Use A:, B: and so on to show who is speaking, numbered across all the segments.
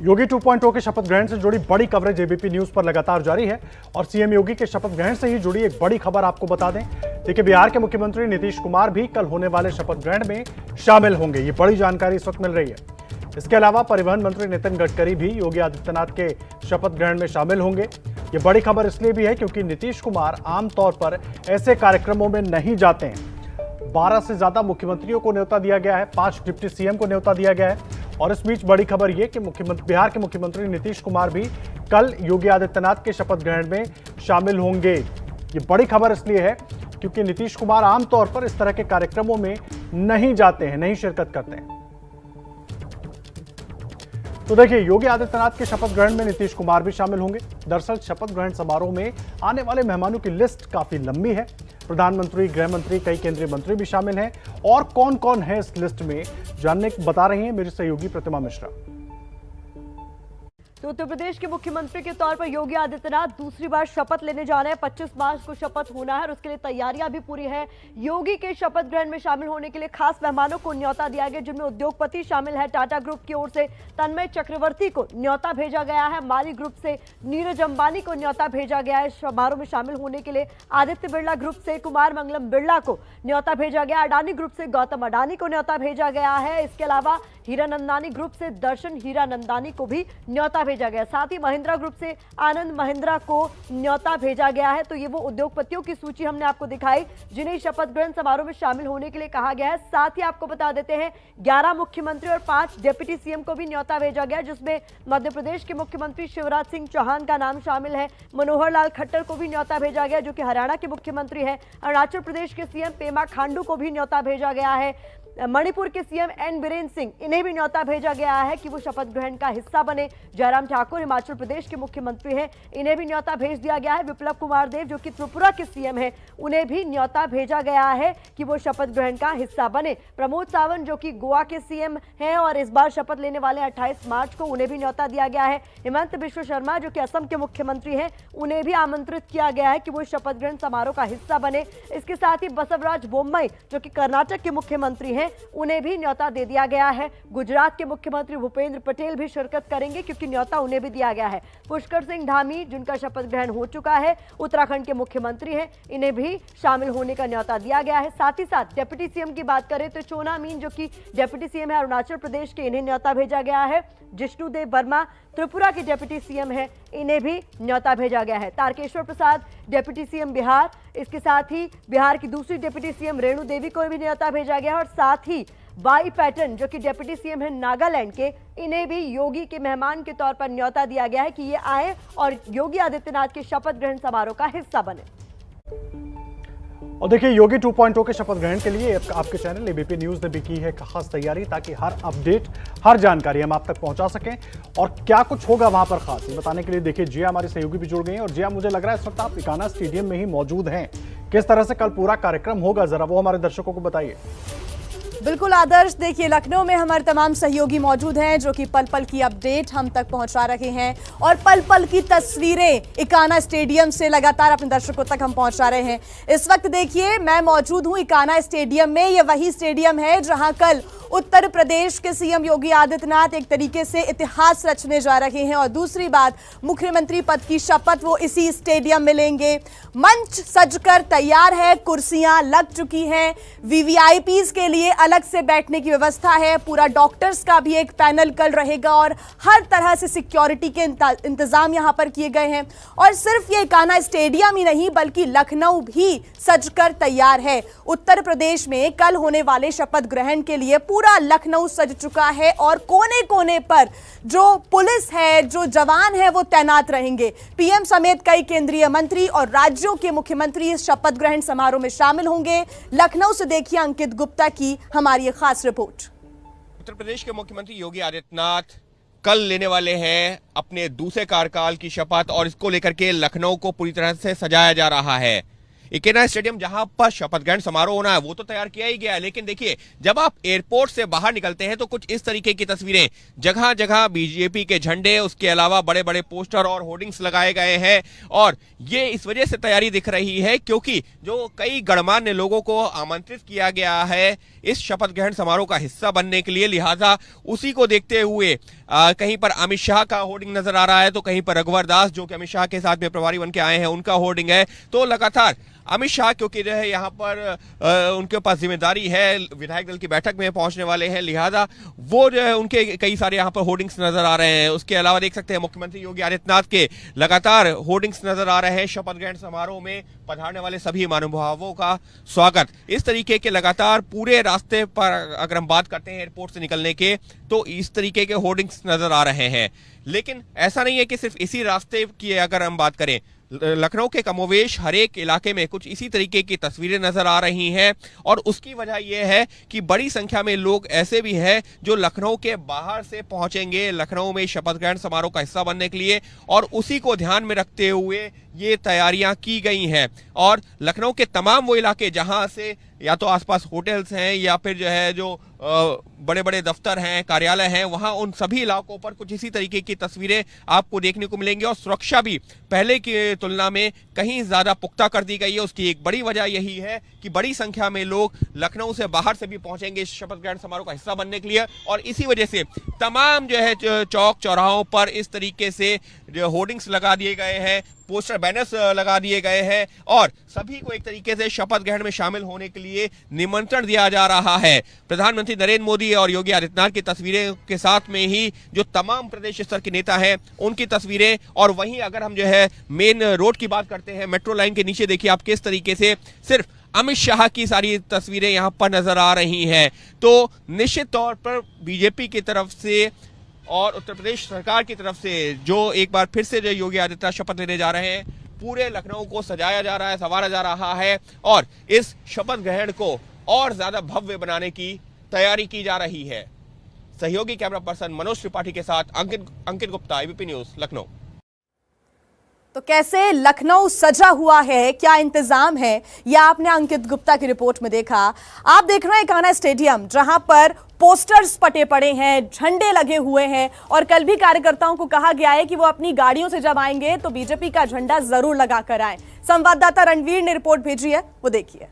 A: योगी 2.0 के शपथ ग्रहण से जुड़ी बड़ी कवरेज एबीपी न्यूज पर लगातार जारी है और सीएम योगी के शपथ ग्रहण से ही जुड़ी एक बड़ी खबर आपको बता दें। देखिए, बिहार के मुख्यमंत्री नीतीश कुमार भी कल होने वाले शपथ ग्रहण में शामिल होंगे। ये बड़ी जानकारी इस वक्त मिल रही है। इसके अलावा परिवहन मंत्री नितिन गडकरी भी योगी आदित्यनाथ के शपथ ग्रहण में शामिल होंगे। ये बड़ी खबर इसलिए भी है क्योंकि नीतीश कुमार आमतौर पर ऐसे कार्यक्रमों में नहीं जाते हैं। 12 से ज्यादा मुख्यमंत्रियों को न्योता दिया गया है, 5 डिप्टी सीएम को न्योता दिया गया है। और इस बीच बड़ी खबर यह कि बिहार के मुख्यमंत्री नीतीश कुमार भी कल योगी आदित्यनाथ के शपथ ग्रहण में शामिल होंगे। ये बड़ी खबर इसलिए है क्योंकि नीतीश कुमार आमतौर पर इस तरह के कार्यक्रमों में नहीं जाते हैं, नहीं शिरकत करते हैं। तो देखिए, योगी आदित्यनाथ के शपथ ग्रहण में नीतीश कुमार भी शामिल होंगे। दरअसल शपथ ग्रहण समारोह में आने वाले मेहमानों की लिस्ट काफी लंबी है। प्रधानमंत्री, गृह मंत्री, कई केंद्रीय मंत्री भी शामिल हैं। और कौन कौन है इस लिस्ट में, जानने बता रही हैं मेरी सहयोगी प्रतिमा मिश्रा।
B: तो उत्तर प्रदेश के मुख्यमंत्री के तौर पर योगी आदित्यनाथ दूसरी बार शपथ लेने जा रहे हैं। 25 मार्च को शपथ होना है और उसके लिए तैयारियां भी पूरी है। योगी के शपथ ग्रहण में शामिल होने के लिए खास मेहमानों को न्योता दिया गया, जिनमें उद्योगपति शामिल है। टाटा ग्रुप की ओर से तन्मय चक्रवर्ती को न्योता भेजा गया है। माली ग्रुप से नीरज अंबानी को न्योता भेजा गया है समारोह में शामिल होने के लिए। आदित्य बिरला ग्रुप से कुमार मंगलम बिरला को न्योता भेजा गया। अडानी ग्रुप से गौतम अडानी को न्योता भेजा गया है। इसके अलावा हीरानंदानी ग्रुप से दर्शन हीरानंदानी को भी न्योता भेजा गया। साथ ही महिंद्रा ग्रुप से आनंद महिंद्रा को न्योता भेजा गया है। तो ये वो उद्योगपतियों की सूची हमने आपको दिखाई जिन्हें शपथ ग्रहण समारोह में शामिल होने के लिए कहा गया है। साथ ही आपको बता देते हैं 11 मुख्यमंत्री और 5 डिप्टी सीएम को भी न्योता भेजा गया, जिसमें मध्य प्रदेश के मुख्यमंत्री शिवराज सिंह चौहान का नाम शामिल है। मनोहर लाल खट्टर को भी न्योता भेजा गया, जो कि हरियाणा के मुख्यमंत्री है। अरुणाचल प्रदेश के सीएम पेमा खांडू को भी न्योता भेजा गया है। मणिपुर के सीएम एन बीरेन सिंह, इन्हें भी न्योता भेजा गया है कि वो शपथ ग्रहण का हिस्सा बने। जयराम ठाकुर हिमाचल प्रदेश के मुख्यमंत्री हैं, इन्हें भी न्योता भेज दिया गया है। विप्लव कुमार देव, जो कि त्रिपुरा के सीएम हैं, उन्हें भी न्योता भेजा गया है कि वो शपथ ग्रहण का हिस्सा बने। प्रमोद सावंत, जो कि गोवा के सीएम हैं और इस बार शपथ लेने वाले 28 मार्च को, उन्हें भी न्योता दिया गया है। हेमंत बिश्व शर्मा, जो कि असम के मुख्यमंत्री हैं, उन्हें भी आमंत्रित किया गया है कि वो शपथ ग्रहण समारोह का हिस्सा बने। इसके साथ ही बसवराज बोम्मई, जो कि कर्नाटक के मुख्यमंत्री हैं, उन्हें भी न्योता दे दिया गया है। गुजरात के मुख्यमंत्री भूपेंद्र पटेल भी शिरकत करेंगे क्योंकि न्योता उन्हें भी दिया गया है। पुष्कर सिंह धामी, जिनका शपथ ग्रहण हो चुका है, उत्तराखंड के मुख्यमंत्री हैं, इन्हें भी शामिल होने का न्योता दिया गया है। साथ ही साथ डिप्टी सीएम की बात करें तो चोना मीन, जो कि डिप्टी सीएम है अरुणाचल प्रदेश के, इन्हें न्योता भेजा गया है। जिष्णुदेव वर्मा त्रिपुरा के डिप्टी सीएम हैं, इन्हें भी न्योता भेजा गया है। तारकेश्वर प्रसाद डिप्टी सीएम बिहार, इसके साथ ही बिहार की दूसरी डिप्टी सीएम रेणु देवी को भी न्योता भेजा गया है। और साथ ही वाई पैटर्न, जो कि डिप्टी सीएम है नागालैंड के, इन्हें भी योगी के मेहमान के तौर पर न्योता दिया गया है कि ये आए और योगी आदित्यनाथ के शपथ ग्रहण समारोह का हिस्सा बने।
A: और देखिए, योगी 2.0 के शपथ ग्रहण के लिए आपके चैनल एबीपी न्यूज ने भी की है खास तैयारी, ताकि हर अपडेट, हर जानकारी हम आप तक पहुंचा सकें। और क्या कुछ होगा वहां पर खास, ये बताने के लिए देखिए जिया हमारी सहयोगी भी जुड़ गई हैं। और जिया, मुझे लग रहा है इस वक्त आप इकाना स्टेडियम में ही मौजूद हैं। किस तरह से कल पूरा कार्यक्रम होगा, जरा वो हमारे दर्शकों को बताइए।
C: बिल्कुल आदर्श, देखिए लखनऊ में हमारे तमाम सहयोगी मौजूद हैं जो कि पल पल की अपडेट हम तक पहुंचा रहे हैं और पल पल की तस्वीरें इकाना स्टेडियम से लगातार अपने दर्शकों तक हम पहुंचा रहे हैं। इस वक्त देखिए मैं मौजूद हूं इकाना स्टेडियम में। ये वही स्टेडियम है जहां कल उत्तर प्रदेश के सीएम योगी आदित्यनाथ एक तरीके से इतिहास रचने जा रहे हैं। और दूसरी बात, मुख्यमंत्री पद की शपथ वो इसी स्टेडियम में लेंगे। मंच सजकर तैयार है, कुर्सियां लग चुकी हैं, वीवीआईपीज के लिए अलग से बैठने की व्यवस्था है। पूरा डॉक्टर्स का भी एक पैनल कल रहेगा और हर तरह से सिक्योरिटी के इंतजाम यहां पर किए गए हैं। और सिर्फ ये इकाना स्टेडियम ही नहीं बल्कि लखनऊ भी सजकर तैयार है। उत्तर प्रदेश में कल होने वाले शपथ ग्रहण के लिए पूरा लखनऊ सज चुका है और कोने कोने पर जो पुलिस है, जो जवान है, वो तैनात रहेंगे। पीएम समेत कई केंद्रीय मंत्री और राज्यों के मुख्यमंत्री इस शपथ ग्रहण समारोह में शामिल होंगे। लखनऊ से देखिए अंकित गुप्ता की हमारी ये खास रिपोर्ट।
D: उत्तर प्रदेश के मुख्यमंत्री योगी आदित्यनाथ कल लेने वाले हैं अपने दूसरे कार्यकाल की शपथ और इसको लेकर के लखनऊ को पूरी तरह से सजाया जा रहा है। इकेना स्टेडियम जहां पर शपथ ग्रहण समारोह होना है वो तो तैयार किया ही गया है, लेकिन देखिए जब आप एयरपोर्ट से बाहर निकलते हैं तो कुछ इस तरीके की तस्वीरें, जगह जगह बीजेपी के झंडे, उसके अलावा बड़े बड़े पोस्टर और होर्डिंग्स लगाए गए हैं। और ये इस वजह से तैयारी दिख रही है क्योंकि जो कई गणमान्य लोगों को आमंत्रित किया गया है इस शपथ ग्रहण समारोह का हिस्सा बनने के लिए, लिहाजा उसी को देखते हुए कहीं पर अमित शाह का होर्डिंग नजर आ रहा है तो कहीं पर रघुवर दास जो कि अमित शाह के साथ में प्रभारी बन के आए हैं उनका होर्डिंग है। तो लगातार अमित शाह क्योंकि जो है यहाँ पर उनके पास जिम्मेदारी है, विधायक दल की बैठक में पहुंचने वाले हैं, लिहाजा वो जो है उनके कई सारे यहाँ पर होर्डिंग्स नजर आ रहे हैं। उसके अलावा देख सकते हैं मुख्यमंत्री योगी आदित्यनाथ के लगातार होर्डिंग्स नजर आ रहे हैं। शपथ ग्रहण समारोह में पधारने वाले सभी महानुभावों का स्वागत, इस तरीके के लगातार पूरे रास्ते पर अगर हम बात करते हैं एयरपोर्ट से निकलने के तो इस तरीके के होर्डिंग्स नजर आ रहे हैं। लेकिन ऐसा नहीं है कि सिर्फ इसी रास्ते की अगर हम बात करें, लखनऊ के कमोवेश हर एक इलाके में कुछ इसी तरीके की तस्वीरें नजर आ रही हैं और उसकी वजह यह है कि बड़ी संख्या में लोग ऐसे भी हैं जो लखनऊ के बाहर से पहुंचेंगे लखनऊ में शपथ ग्रहण समारोह का हिस्सा बनने के लिए और उसी को ध्यान में रखते हुए ये तैयारियां की गई हैं। और लखनऊ के तमाम वो इलाके जहां से या तो आसपास होटल्स हैं या फिर जो है जो बड़े बड़े दफ्तर हैं, कार्यालय हैं, वहां उन सभी इलाकों पर कुछ इसी तरीके की तस्वीरें आपको देखने को मिलेंगी और सुरक्षा भी पहले की तुलना में कहीं ज्यादा पुख्ता कर दी गई है। उसकी एक बड़ी वजह यही है कि बड़ी संख्या में लोग लखनऊ से बाहर से भी पहुंचेंगे इस शपथ ग्रहण समारोह का हिस्सा बनने के लिए और इसी वजह से तमाम जो है चौक चौराहों पर इस तरीके से जो होर्डिंग्स लगा दिए गए हैं, पोस्टर बैनर्स लगा दिए गए हैं और सभी को एक तरीके से शपथ ग्रहण में शामिल होने के लिए निमंत्रण दिया जा रहा है। प्रधानमंत्री नरेंद्र मोदी और योगी आदित्यनाथ की तस्वीरें के साथ में ही जो तमाम प्रदेश स्तर के नेता हैं उनकी तस्वीरें और वहीं अगर हम जो है मेन रोड की बात करते हैं, मेट्रो लाइन के नीचे देखिए आप किस तरीके से सिर्फ अमित शाह की सारी तस्वीरें यहां पर नजर आ रही हैं। तो निश्चित तौर पर बीजेपी की तरफ से और उत्तर प्रदेश सरकार की तरफ से जो एक बार फिर से जो योगी आदित्यनाथ शपथ लेने जा रहे हैं, पूरे लखनऊ को सजाया जा रहा है, संवारा जा रहा है और इस शपथ ग्रहण को और ज्यादा भव्य बनाने की तैयारी की जा रही है। सहयोगी कैमरा पर्सन मनोज त्रिपाठी के साथ अंकित गुप्ता, एबीपी न्यूज, लखनऊ।
C: तो कैसे लखनऊ सजा हुआ है, क्या इंतजाम है, यह आपने अंकित गुप्ता की रिपोर्ट में देखा। आप देख रहे हैं इकाना स्टेडियम जहां पर पोस्टर्स पटे पड़े हैं, झंडे लगे हुए हैं और कल भी कार्यकर्ताओं को कहा गया है कि वो अपनी गाड़ियों से जब आएंगे तो बीजेपी का झंडा जरूर लगाकर आए। संवाददाता रणवीर ने रिपोर्ट भेजी है, वो देखिए।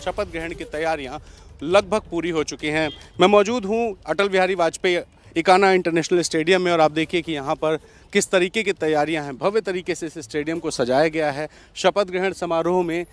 E: शपथ ग्रहण की तैयारियां लगभग पूरी हो चुकी हैं। मैं मौजूद हूं अटल बिहारी वाजपेयी इकाना इंटरनेशनल स्टेडियम में और आप देखिए कि यहाँ पर किस तरीके की तैयारियां हैं। भव्य तरीके से इस स्टेडियम को सजाया गया है। शपथ ग्रहण समारोह में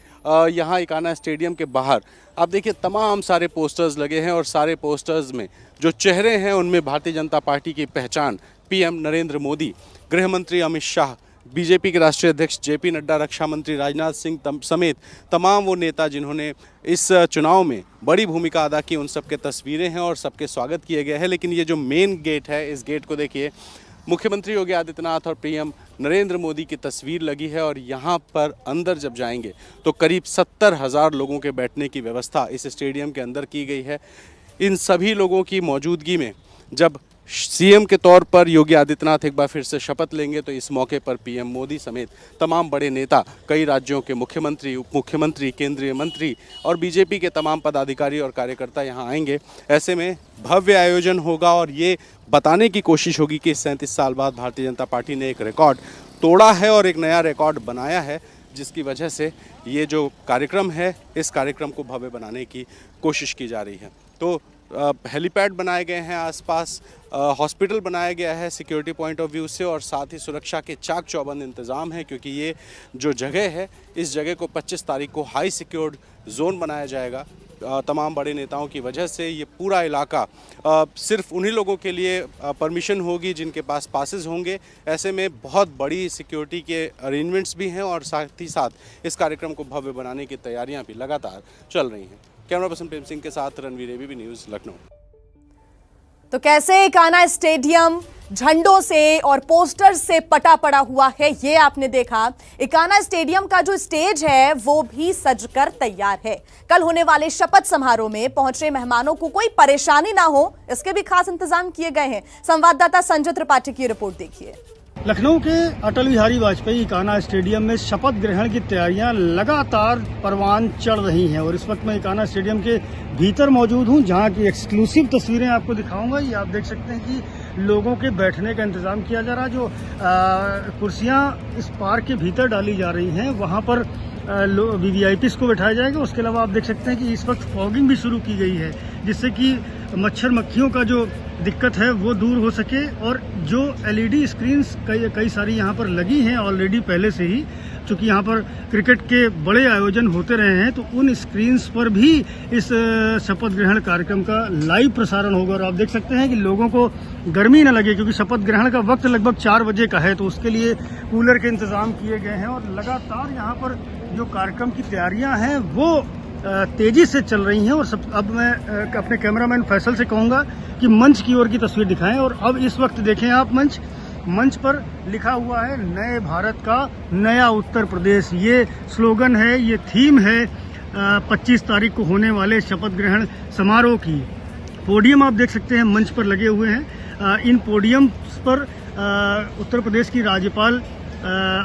E: यहाँ इकाना स्टेडियम के बाहर आप देखिए तमाम सारे पोस्टर्स लगे हैं और सारे पोस्टर्स में जो चेहरे हैं उनमें भारतीय जनता पार्टी की पहचान, पीएम नरेंद्र मोदी, गृह मंत्री अमित शाह, बीजेपी के राष्ट्रीय अध्यक्ष जेपी नड्डा, रक्षा मंत्री राजनाथ सिंह समेत तमाम वो नेता जिन्होंने इस चुनाव में बड़ी भूमिका अदा की, उन सबके तस्वीरें हैं और सबके स्वागत किए गए हैं। लेकिन ये जो मेन गेट है, इस गेट को देखिए, मुख्यमंत्री योगी आदित्यनाथ और पीएम नरेंद्र मोदी की तस्वीर लगी है और यहाँ पर अंदर जब जाएंगे तो करीब 70,000 लोगों के बैठने की व्यवस्था इस स्टेडियम के अंदर की गई है। इन सभी लोगों की मौजूदगी में जब सीएम के तौर पर योगी आदित्यनाथ एक बार फिर से शपथ लेंगे तो इस मौके पर पीएम मोदी समेत तमाम बड़े नेता, कई राज्यों के मुख्यमंत्री, उप मुख्यमंत्री, केंद्रीय मंत्री और बीजेपी के तमाम पदाधिकारी और कार्यकर्ता यहां आएंगे। ऐसे में भव्य आयोजन होगा और ये बताने की कोशिश होगी कि 37 साल बाद भारतीय जनता पार्टी ने एक रिकॉर्ड तोड़ा है और एक नया रिकॉर्ड बनाया है, जिसकी वजह से ये जो कार्यक्रम है, इस कार्यक्रम को भव्य बनाने की कोशिश की जा रही है। तो हेलीपैड बनाए गए हैं आसपास, हॉस्पिटल बनाया गया है सिक्योरिटी पॉइंट ऑफ व्यू से और साथ ही सुरक्षा के चाक चौबंद इंतज़ाम है, क्योंकि ये जो जगह है, इस जगह को 25 तारीख को हाई सिक्योर्ड जोन बनाया जाएगा। तमाम बड़े नेताओं की वजह से ये पूरा इलाका सिर्फ उन्हीं लोगों के लिए परमिशन होगी जिनके पास पासेस होंगे। ऐसे में बहुत बड़ी सिक्योरिटी के अरेंजमेंट्स भी हैं और साथ ही साथ इस कार्यक्रम को भव्य बनाने की तैयारियां भी लगातार चल रही हैं। कैमरा पर्सन प्रेम सिंह के साथ रणवीर, एबीपी न्यूज़, लखनऊ।
C: तो कैसे इकाना स्टेडियम झंडों से और पोस्टर से पटा पड़ा हुआ है, ये आपने देखा। इकाना स्टेडियम का जो स्टेज है वो भी सजकर तैयार है। कल होने वाले शपथ समारोह में पहुंचे मेहमानों को कोई परेशानी ना हो, इसके भी खास इंतजाम किए गए हैं। संवाददाता संजय त्रिपाठी की रिपोर्ट देखिए।
F: लखनऊ के अटल बिहारी वाजपेयी इकाना स्टेडियम में शपथ ग्रहण की तैयारियां लगातार परवान चढ़ रही हैं और इस वक्त मैं इकाना स्टेडियम के भीतर मौजूद हूं, जहां की एक्सक्लूसिव तस्वीरें आपको दिखाऊंगा। ये आप देख सकते हैं कि लोगों के बैठने का इंतजाम किया जा रहा है। जो कुर्सियां इस पार्क के भीतर डाली जा रही हैं वहां पर वीवीआईपीज़ को बैठाया जाएगा। उसके अलावा आप देख सकते हैं कि इस वक्त फॉगिंग भी शुरू की गई है, जिससे कि मच्छर मक्खियों का जो दिक्कत है वो दूर हो सके। और जो एलईडी स्क्रीन्स कई सारी यहाँ पर लगी हैं ऑलरेडी पहले से ही, चूँकि यहाँ पर क्रिकेट के बड़े आयोजन होते रहे हैं, तो उन स्क्रीन्स पर भी इस शपथ ग्रहण कार्यक्रम का लाइव प्रसारण होगा। और आप देख सकते हैं कि लोगों को गर्मी न लगे, क्योंकि शपथ ग्रहण का वक्त लगभग 4 बजे का है, तो उसके लिए कूलर के इंतजाम किए गए हैं। और लगातार यहाँ पर जो कार्यक्रम की तैयारियां हैं वो तेजी से चल रही हैं। और अब मैं अपने कैमरामैन फैसल से कहूँगा कि मंच की ओर की तस्वीर दिखाएं। और अब इस वक्त देखें आप मंच पर लिखा हुआ है नए भारत का नया उत्तर प्रदेश। ये स्लोगन है, ये थीम है 25 तारीख को होने वाले शपथ ग्रहण समारोह की। पोडियम आप देख सकते हैं मंच पर लगे हुए हैं। इन पोडियम पर उत्तर प्रदेश की राज्यपाल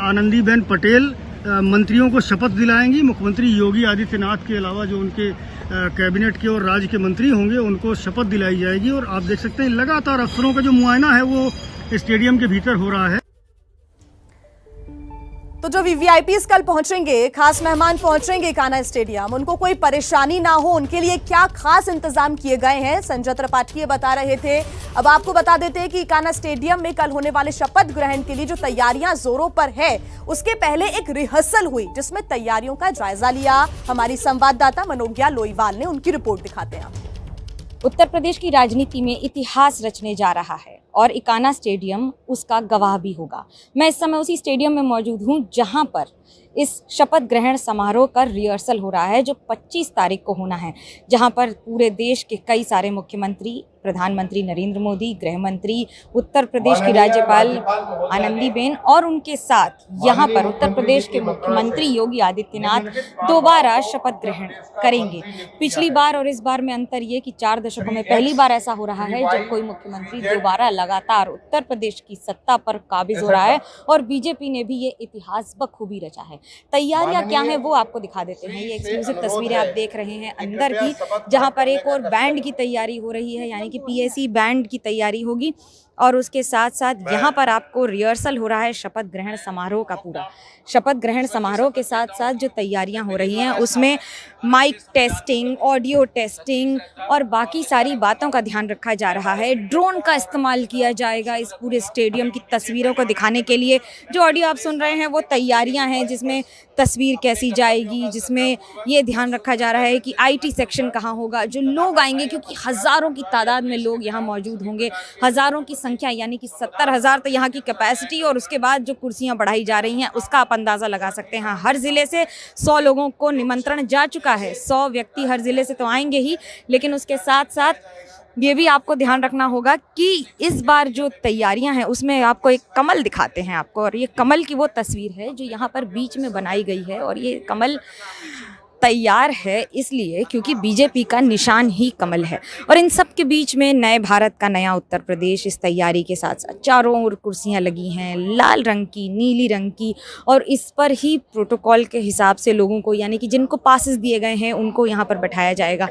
F: आनंदीबेन पटेल मंत्रियों को शपथ दिलाएंगी। मुख्यमंत्री योगी आदित्यनाथ के अलावा जो उनके कैबिनेट के और राज्य के मंत्री होंगे उनको शपथ दिलाई जाएगी। और आप देख सकते हैं लगातार अफसरों का जो मुआयना है वो स्टेडियम के भीतर हो रहा है।
C: तो जो वीवीआईपीज़ कल पहुंचेंगे, खास मेहमान पहुंचेंगे इकाना स्टेडियम, उनको कोई परेशानी ना हो उनके लिए क्या खास इंतजाम किए गए हैं, संजय त्रिपाठी बता रहे थे। अब आपको बता देते हैं कि इकाना स्टेडियम में कल होने वाले शपथ ग्रहण के लिए जो तैयारियां जोरों पर है, उसके पहले एक रिहर्सल हुई जिसमें तैयारियों का जायजा लिया हमारी संवाददाता मनोज्ञा लोईवाल ने। उनकी रिपोर्ट दिखाते हैं।
G: उत्तर प्रदेश की राजनीति में इतिहास रचने जा रहा है और इकाना स्टेडियम उसका गवाह भी होगा। मैं इस समय उसी स्टेडियम में मौजूद हूं जहां पर इस शपथ ग्रहण समारोह का रिहर्सल हो रहा है जो 25 तारीख को होना है, जहां पर पूरे देश के कई सारे मुख्यमंत्री, प्रधानमंत्री नरेंद्र मोदी, गृह मंत्री, उत्तर प्रदेश की राज्यपाल आनंदीबेन और उनके साथ यहां पर उत्तर प्रदेश के मुख्यमंत्री योगी आदित्यनाथ दोबारा शपथ ग्रहण करेंगे। पिछली बार और इस बार में अंतर ये कि 4 दशकों में पहली बार ऐसा हो रहा है जब कोई मुख्यमंत्री दोबारा लगातार उत्तर प्रदेश की सत्ता पर काबिज हो रहा है और बीजेपी ने भी ये इतिहास बखूबी रचा है। तैयारियां क्या हैं वो आपको दिखा देते हैं। ये एक्सक्लूसिव तस्वीरें आप देख रहे हैं अंदर की, जहां पर एक और बैंड की तैयारी हो रही है, यानी कि पीएसी बैंड की तैयारी होगी। और उसके साथ साथ यहाँ पर आपको रिहर्सल हो रहा है शपथ ग्रहण समारोह का। पूरा शपथ ग्रहण समारोह के साथ साथ जो तैयारियां हो रही हैं उसमें माइक टेस्टिंग, ऑडियो टेस्टिंग और बाकी सारी बातों का ध्यान रखा जा रहा है। ड्रोन का इस्तेमाल किया जाएगा इस पूरे स्टेडियम की तस्वीरों को दिखाने के लिए। जो ऑडियो आप सुन रहे हैं वो तैयारियां हैं जिसमें तस्वीर कैसी जाएगी, जिसमें ये ध्यान रखा जा रहा है कि आईटी सेक्शन कहाँ होगा, जो लोग आएंगे, क्योंकि हज़ारों की तादाद में लोग यहाँ मौजूद होंगे। हज़ारों की संख्या यानी कि 70,000 तो यहाँ की कैपेसिटी, और उसके बाद जो कुर्सियाँ बढ़ाई जा रही हैं उसका आप अंदाज़ा लगा सकते हैं। हर ज़िले से 100 लोगों को निमंत्रण जा चुका है। 100 व्यक्ति हर ज़िले से तो आएंगे ही, लेकिन उसके साथ साथ ये भी आपको ध्यान रखना होगा कि इस बार जो तैयारियां हैं उसमें आपको एक कमल दिखाते हैं आपको, और ये कमल की वो तस्वीर है जो यहाँ पर बीच में बनाई गई है। और ये कमल तैयार है इसलिए क्योंकि बीजेपी का निशान ही कमल है। और इन सब के बीच में नए भारत का नया उत्तर प्रदेश इस तैयारी के साथ साथ चारों ओर कुर्सियां लगी हैं, लाल रंग की, नीली रंग की, और इस पर ही प्रोटोकॉल के हिसाब से लोगों को, यानी कि जिनको पासेस दिए गए हैं उनको यहाँ पर बैठाया जाएगा।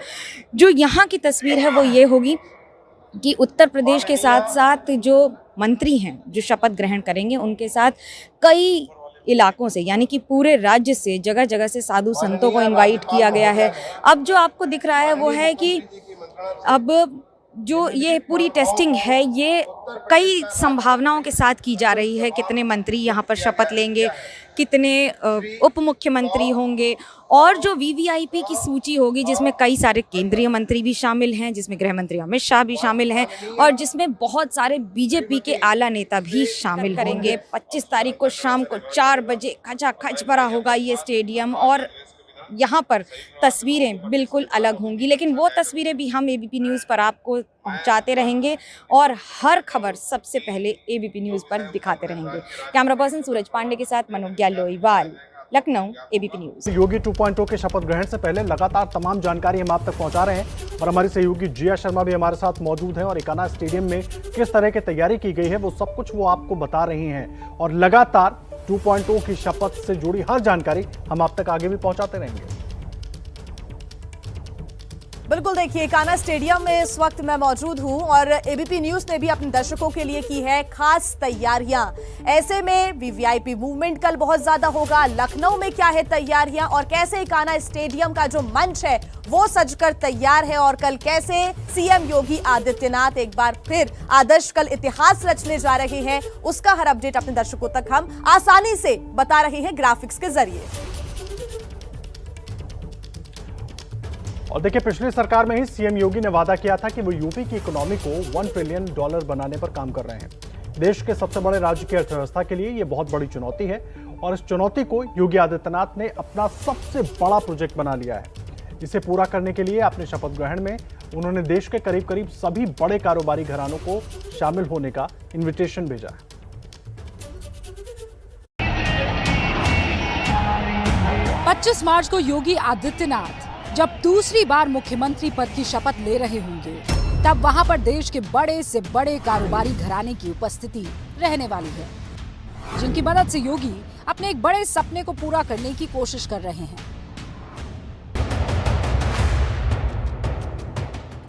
G: जो यहाँ की तस्वीर है वो ये होगी कि उत्तर प्रदेश के साथ साथ जो मंत्री हैं जो शपथ ग्रहण करेंगे उनके साथ कई इलाकों से, यानी कि पूरे राज्य से, जगह जगह से साधु संतों को इनवाइट किया गया है। अब जो आपको दिख रहा है वो है कि अब जो ये पूरी टेस्टिंग है ये कई संभावनाओं के साथ की जा रही है। कितने मंत्री यहाँ पर शपथ लेंगे, कितने उप मुख्यमंत्री होंगे, और जो वीवीआईपी की सूची होगी जिसमें कई सारे केंद्रीय मंत्री भी शामिल हैं, जिसमें गृह मंत्री अमित शाह भी शामिल हैं, और जिसमें बहुत सारे बीजेपी के आला नेता भी शामिल करेंगे। 25 तारीख को शाम को 4 बजे खचाखच भरा होगा ये स्टेडियम, और यहाँ पर तस्वीरें बिल्कुल अलग होंगी। लेकिन वो तस्वीरें भी हम एबीपी न्यूज़ पर आपको पहुँचाते रहेंगे और हर खबर सबसे पहले एबीपी न्यूज़ पर दिखाते रहेंगे। कैमरा पर्सन सूरज पांडे के साथ मनोज्ञा लोईवाल, लखनऊ, एबीपी न्यूज़।
A: योगी 2.0 के शपथ ग्रहण से पहले लगातार तमाम जानकारी हम आप तक पहुंचा रहे हैं और हमारी सहयोगी जिया शर्मा भी हमारे साथ मौजूद हैं और इकाना स्टेडियम में किस तरह की तैयारी की गई है वो सब कुछ वो आपको बता रही हैं। और लगातार 2.0 की शपथ से जुड़ी हर जानकारी हम आप तक आगे भी पहुंचाते रहेंगे।
C: बिल्कुल, देखिए इकाना स्टेडियम में इस वक्त मैं मौजूद हूं और एबीपी न्यूज ने भी अपने दर्शकों के लिए की है खास तैयारियां। ऐसे में वीवीआईपी मूवमेंट कल बहुत ज्यादा होगा। लखनऊ में क्या है तैयारियां और कैसे इकाना स्टेडियम का जो मंच है वो सजकर तैयार है और कल कैसे सीएम योगी आदित्यनाथ एक बार फिर आदर्श कल इतिहास रचने जा रहे हैं, उसका हर अपडेट अपने दर्शकों तक हम आसानी से बता रहे हैं ग्राफिक्स के जरिए।
A: और देखिए, पिछली सरकार में ही सीएम योगी ने वादा किया था कि वो यूपी की इकोनॉमी को $1 ट्रिलियन बनाने पर काम कर रहे हैं। देश के सबसे बड़े राज्य की अर्थव्यवस्था के लिए ये बहुत बड़ी चुनौती है और इस चुनौती को योगी आदित्यनाथ ने अपना सबसे बड़ा प्रोजेक्ट बना लिया है। इसे पूरा करने के लिए अपने शपथ ग्रहण में उन्होंने देश के करीब करीब सभी बड़े कारोबारी घरानों को शामिल होने का इन्विटेशन भेजा है।
H: 25 मार्च को योगी आदित्यनाथ जब दूसरी बार मुख्यमंत्री पद की शपथ ले रहे होंगे, तब वहां पर देश के बड़े से बड़े कारोबारी घराने की उपस्थिति रहने वाली है, जिनकी मदद से योगी अपने एक बड़े सपने को पूरा करने की कोशिश कर रहे हैं।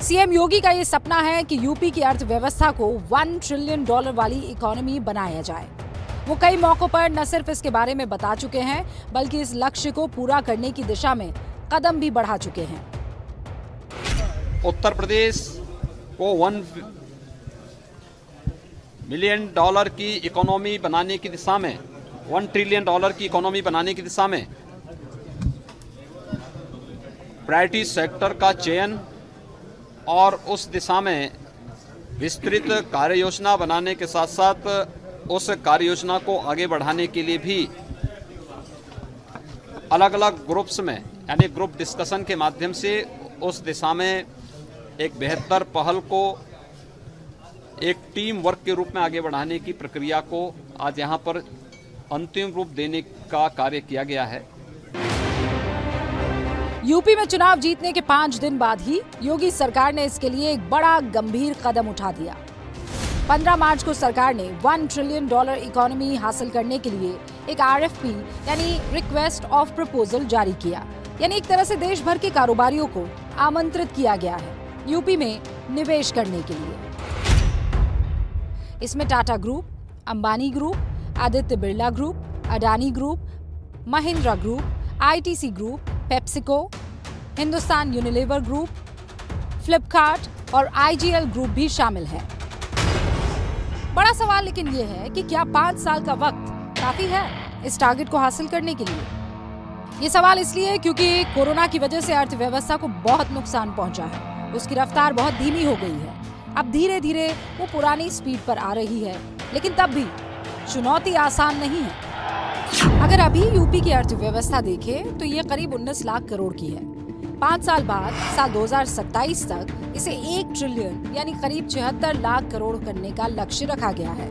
H: सीएम योगी का ये सपना है कि यूपी की अर्थव्यवस्था को $1 ट्रिलियन वाली इकोनॉमी बनाया जाए। वो कई मौकों पर न सिर्फ इसके बारे में बता चुके हैं, बल्कि इस लक्ष्य को पूरा करने की दिशा में कदम भी बढ़ा चुके हैं।
I: उत्तर प्रदेश को $1 बिलियन की इकोनॉमी बनाने की दिशा में, $1 ट्रिलियन की इकोनॉमी बनाने की दिशा में प्रायोरिटी सेक्टर का चयन और उस दिशा में विस्तृत कार्य योजना बनाने के साथ साथ उस कार्य योजना को आगे बढ़ाने के लिए भी अलग अलग ग्रुप्स में, यानी ग्रुप डिस्कशन के माध्यम से उस दिशा में एक बेहतर पहल को एक टीम वर्क के रूप में आगे बढ़ाने की प्रक्रिया को आज यहाँ पर अंतिम रूप देने का कार्य किया गया है।
H: यूपी में चुनाव जीतने के 5 दिन बाद ही योगी सरकार ने इसके लिए एक बड़ा गंभीर कदम उठा दिया। 15 मार्च को सरकार ने $1 ट्रिलियन इकोनॉमी हासिल करने के लिए एक RFP यानी रिक्वेस्ट ऑफ प्रपोजल जारी किया। यानी एक तरह से देश भर के कारोबारियों को आमंत्रित किया गया है यूपी में निवेश करने के लिए। इसमें Tata group, Ambani group, Aditya Birla group, Adani group, Mahindra group, ITC group, PepsiCo, Hindustan Unilever group, Flipkart और IGL ग्रुप भी शामिल है। बड़ा सवाल लेकिन ये है कि क्या 5 साल का वक्त काफी है इस टारगेट को हासिल करने के लिए? ये सवाल इसलिए क्योंकि कोरोना की वजह से अर्थव्यवस्था को बहुत नुकसान पहुंचा है। उसकी रफ्तार बहुत धीमी हो गई है। अब धीरे धीरे वो पुरानी स्पीड पर आ रही है, लेकिन तब भी चुनौती आसान नहीं है। अगर अभी यूपी की अर्थव्यवस्था देखें तो ये करीब 19 लाख करोड़ की है। 5 साल बाद साल 2027 तक इसे 1 ट्रिलियन यानी करीब 76 लाख करोड़ करने का लक्ष्य रखा गया है।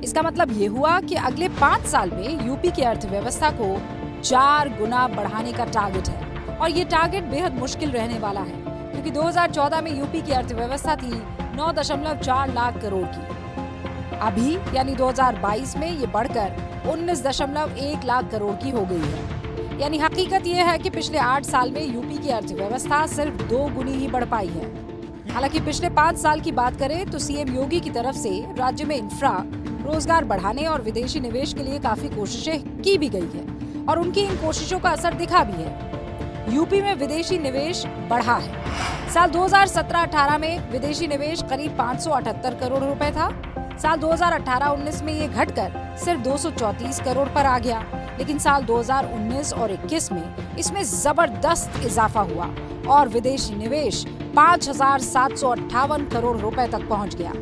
H: इसका मतलब ये हुआ कि अगले 5 साल में यूपी की अर्थव्यवस्था को 4 गुना बढ़ाने का टारगेट है और ये टारगेट बेहद मुश्किल रहने वाला है, क्योंकि 2014 में यूपी की अर्थव्यवस्था थी 9.4 लाख करोड़ की। अभी यानी 2022 में ये बढ़कर 19.1 लाख करोड़ की हो गई है। यानी हकीकत ये है कि पिछले 8 साल में यूपी की अर्थव्यवस्था सिर्फ 2 गुनी ही बढ़ पाई है। हालांकि पिछले 5 साल की बात करें तो सीएम योगी की तरफ से राज्य में इंफ्रा, रोजगार बढ़ाने और विदेशी निवेश के लिए काफी कोशिशें की भी गई है और उनकी इन कोशिशों का असर दिखा भी है। यूपी में विदेशी निवेश बढ़ा है। साल 2017-18 में विदेशी निवेश करीब 578 करोड़ रुपए था। साल 2018-19 में ये घटकर सिर्फ 234 करोड़ पर आ गया, लेकिन साल 2019 और 21 में इसमें जबरदस्त इजाफा हुआ और विदेशी निवेश 5,758 करोड़ रुपए तक पहुंच गया।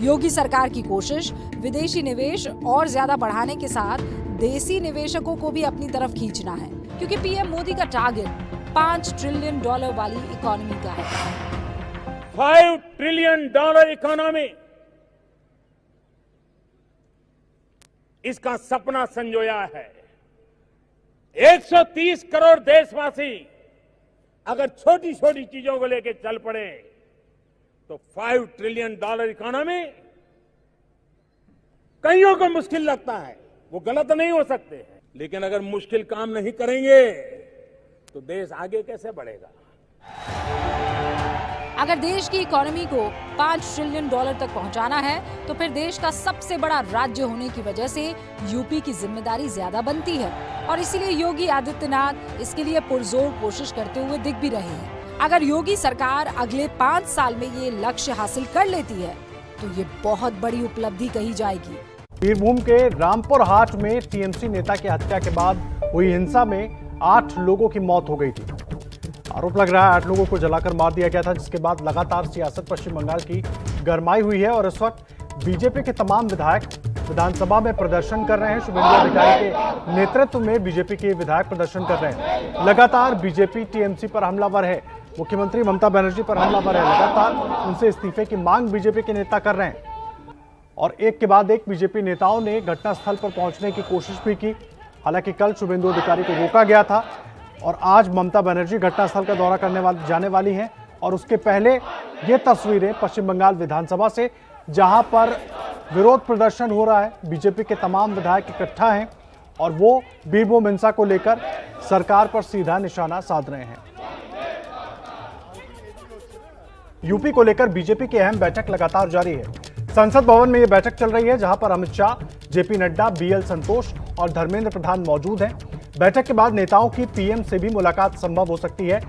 H: योगी सरकार की कोशिश विदेशी निवेश और ज्यादा बढ़ाने के साथ देसी निवेशकों को भी अपनी तरफ खींचना है, क्योंकि पीएम मोदी का टारगेट $5 ट्रिलियन वाली इकोनॉमी का है।
J: $5 ट्रिलियन इकोनॉमी, इसका सपना संजोया है। 130 करोड़ देशवासी अगर छोटी छोटी चीजों को लेकर चल पड़े तो $5 ट्रिलियन इकोनॉमी कईयों को मुश्किल लगता है, वो गलत नहीं हो सकते, लेकिन अगर मुश्किल काम नहीं करेंगे तो देश आगे कैसे बढ़ेगा।
H: अगर देश की इकोनॉमी को 5 ट्रिलियन डॉलर तक पहुंचाना है तो फिर देश का सबसे बड़ा राज्य होने की वजह से यूपी की जिम्मेदारी ज्यादा बनती है और इसीलिए योगी आदित्यनाथ इसके लिए पुरजोर कोशिश करते हुए दिख भी रहे हैं। अगर योगी सरकार अगले 5 साल में ये लक्ष्य हासिल कर लेती है तो ये बहुत बड़ी उपलब्धि कही जाएगी।
A: बीरभूम के रामपुर हाट में टीएमसी नेता की हत्या के बाद हुई हिंसा में 8 लोगों की मौत हो गई थी। आरोप लग रहा है 8 लोगों को जलाकर मार दिया गया था, जिसके बाद लगातार सियासत पश्चिम बंगाल की गरमाई हुई है और इस वक्त बीजेपी के तमाम विधायक विधानसभा में प्रदर्शन कर रहे हैं। शुभेंदु अधिकारी के नेतृत्व में बीजेपी के विधायक प्रदर्शन कर रहे हैं। लगातार बीजेपी टीएमसी पर हमलावर है, मुख्यमंत्री ममता बनर्जी पर हमलावर है। लगातार उनसे इस्तीफे की मांग बीजेपी के नेता कर रहे हैं और एक के बाद एक बीजेपी नेताओं ने घटनास्थल पर पहुंचने की कोशिश भी की। हालांकि कल शुभेंदु अधिकारी को रोका गया था और आज ममता बनर्जी घटनास्थल का दौरा करने जाने वाली हैं और उसके पहले ये तस्वीरें पश्चिम बंगाल विधानसभा से, जहां पर विरोध प्रदर्शन हो रहा है। बीजेपी के तमाम विधायक इकट्ठा हैं और वो बीरभूम हिंसा को लेकर सरकार पर सीधा निशाना साध रहे हैं। यूपी को लेकर बीजेपी की अहम बैठक लगातार जारी है। संसद भवन में यह बैठक चल रही है, जहां पर अमित शाह, जेपी नड्डा, बीएल संतोष और धर्मेंद्र प्रधान मौजूद हैं। बैठक के बाद नेताओं की पीएम से भी मुलाकात संभव हो सकती है,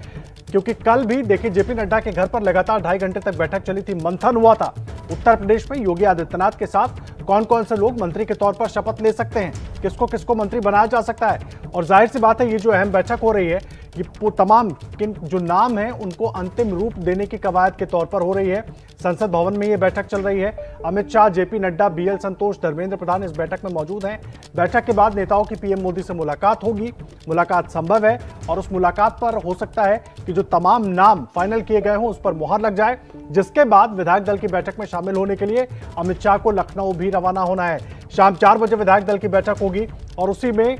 A: क्योंकि कल भी देखिए जेपी नड्डा के घर पर लगातार 2.5 घंटे तक बैठक चली थी, मंथन हुआ था। उत्तर प्रदेश में योगी आदित्यनाथ के साथ कौन कौन से लोग मंत्री के तौर पर शपथ ले सकते हैं, किसको किसको मंत्री बनाया जा सकता है। और जाहिर सी बात है, ये जो अहम बैठक हो रही है, ये तमाम किन जो नाम हैं उनको अंतिम रूप देने की कवायद के तौर पर हो रही है। संसद भवन में ये बैठक चल रही है। अमित शाह, जेपी नड्डा, बीएल संतोष, धर्मेंद्र प्रधान इस बैठक में मौजूद हैं। बैठक के बाद नेताओं की पीएम मोदी से मुलाकात होगी। मुलाकात संभव है और उस मुलाकात पर हो सकता है कि जो तमाम नाम फाइनल किए गए हों उस पर मुहर लग जाए, जिसके बाद विधायक दल की बैठक में शामिल होने के लिए अमित शाह को लखनऊ भी रवाना होना है। शाम 4 बजे विधायक दल की बैठक होगी और उसी में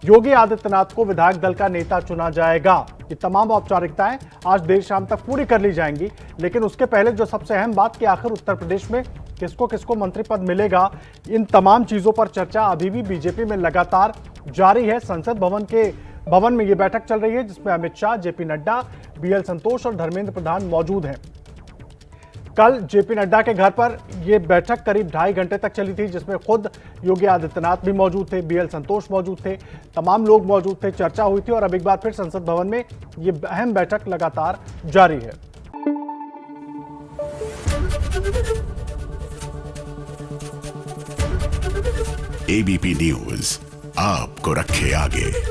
A: योगी आदित्यनाथ को विधायक दल का नेता चुना जाएगा। ये तमाम औपचारिकताएं आज देर शाम तक पूरी कर ली जाएंगी, लेकिन उसके पहले जो सबसे अहम बात कि आखिर उत्तर प्रदेश में किसको किसको मंत्री पद मिलेगा, इन तमाम चीजों पर चर्चा अभी भी बीजेपी में लगातार जारी है। संसद भवन में ये बैठक चल रही है, जिसमें अमित शाह, जेपी नड्डा, बीएल संतोष और धर्मेंद्र प्रधान मौजूद हैं। कल जेपी नड्डा के घर पर यह बैठक करीब 2.5 घंटे तक चली थी, जिसमें खुद योगी आदित्यनाथ भी मौजूद थे, बीएल संतोष मौजूद थे, तमाम लोग मौजूद थे, चर्चा हुई थी और अब एक बार फिर संसद भवन में यह अहम बैठक लगातार जारी है।
K: एबीपी न्यूज आपको रखे आगे।